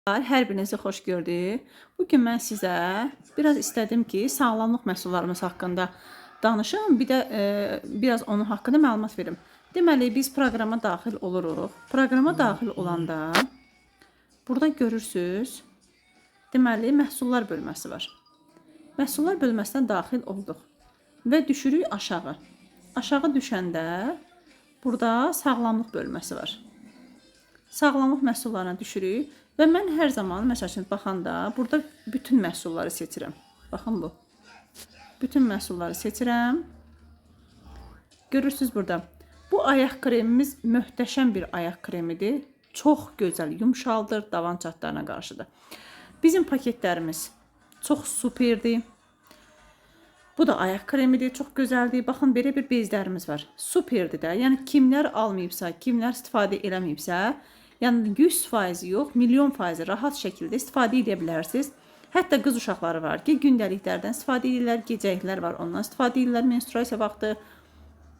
Hər birinizi xoş gördük. Bugün mən sizə biraz istədim ki, sağlamlıq məhsullarımız haqqında danışım, bir də biraz onun haqqında məlumat verim. Deməli, biz proqrama daxil oluruq. Proqrama daxil olanda burada görürsüz, deməli, məhsullar bölməsi var. Məhsullar bölməsinə daxil olduq və düşürük aşağı. Aşağı düşəndə burada sağlamlıq bölməsi var. Sağlamlıq məhsullarına düşürük və mən hər zaman, məsəl üçün, baxanda burada bütün məhsulları seçirəm. Baxın bu. Bütün məhsulları seçirəm. Görürsünüz burada. Bu ayaq kremimiz möhtəşəm bir ayaq kremidir. Çox gözəl, yumşaldır, davan çatlarına qarşıdır. Bizim paketlərimiz çox superdir. Bu da ayaq kremidir, çox gözəldir. Baxın, belə bir bezlərimiz var. Superdir də. Yəni, kimlər almayıbsa, kimlər istifadə eləməyibsə, yəni 100% yox, milyon faiz rahat şəkildə istifadə edə bilərsiniz. Hətta qız uşaqları var ki, gündəliklərdən istifadə edirlər, gecəliklər var, ondan istifadə edirlər, menstruasiya vaxtı.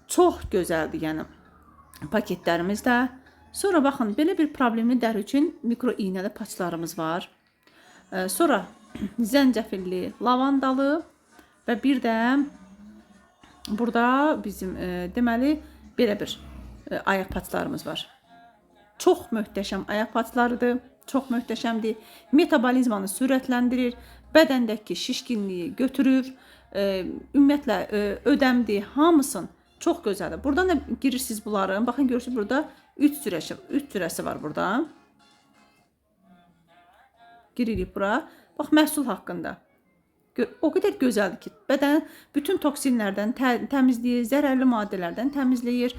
Çox gözəldir, yəni paketlərimiz də. Sonra baxın, belə bir problemli dəri üçün mikro iynəli paçlarımız var. Sonra zəncəfilli, lavandalı və bir də burada bizim deməli belə bir ayaq paçlarımız var. Çox möhtəşəm ayaq paçlarıdır, çox möhtəşəmdir. Metabolizmanı sürətləndirir, bədəndəki şişkinliyi götürür, ümumiyyətlə ödəmdir, hamısın çox gözəldir. Buradan da girirsiniz bunların, baxın görürsünüz burada 3 cürəsi var burada. Giririk bura, bax məhsul haqqında. O qədər gözəldir ki, bədən bütün toksinlərdən təmizləyir, zərərli maddələrdən təmizləyir,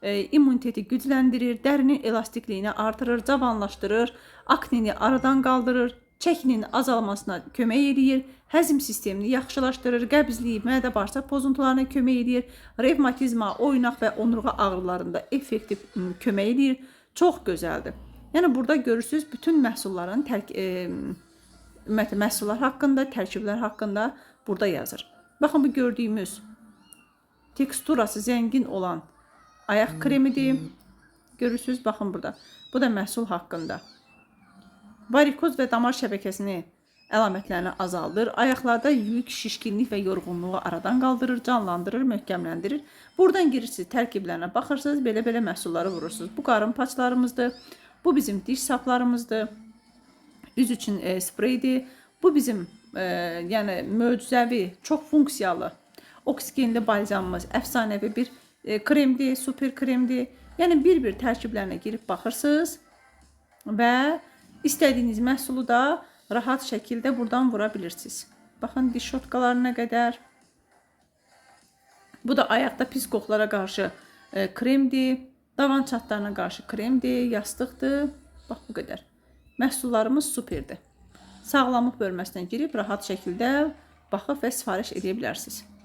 immuniteti gücləndirir, dərinin elastikliyini artırır, cavanlaşdırır, akneni aradan qaldırır, çəkinin azalmasına kömək edir, həzm sistemini yaxşılaşdırır, qəbzliyi, mədə bağırsaq pozuntularına kömək edir, revmatizma, oynaq və onurğa ağrılarında effektiv kömək edir. Çox gözəldir. Yəni, burada görürsünüz, bütün məhsulların məhsullar haqqında, tərkiblər haqqında burada yazır. Baxın, bu gördüyümüz teksturası zəngin olan ayaq kremidir. Görürsünüz, baxın burada. Bu da məhsul haqqında. Varikoz və damar şəbəkəsini əlamətlərini azaldır. Ayaqlarda yük, şişkinlik və yorğunluğu aradan qaldırır, canlandırır, möhkəmləndirir. Buradan girirsiniz, tərkiblərinə baxırsınız, belə-belə məhsulları vurursunuz. Bu qarın paçlarımızdır. Bu bizim diş saplarımızdır. Üz üçün spreydir. Bu bizim yəni möcüzəvi, çox funksiyalı, oksigenli balzamımız, əfsanəvi bir kremdir, super kremdir. Yəni bir-bir tərkiblərinə girib baxırsınız və istədiyiniz məhsulu da rahat şəkildə buradan vura bilirsiniz. Baxın, diş şotkalarına qədər. Bu da ayaqda pis qoxulara qarşı kremdir, davan çatlarına qarşı kremdir, yastıqdır. Bax, bu qədər. Məhsullarımız superdir. Sağlamlıq bölməsinə girib rahat şəkildə baxıb və sifariş edə bilərsiniz.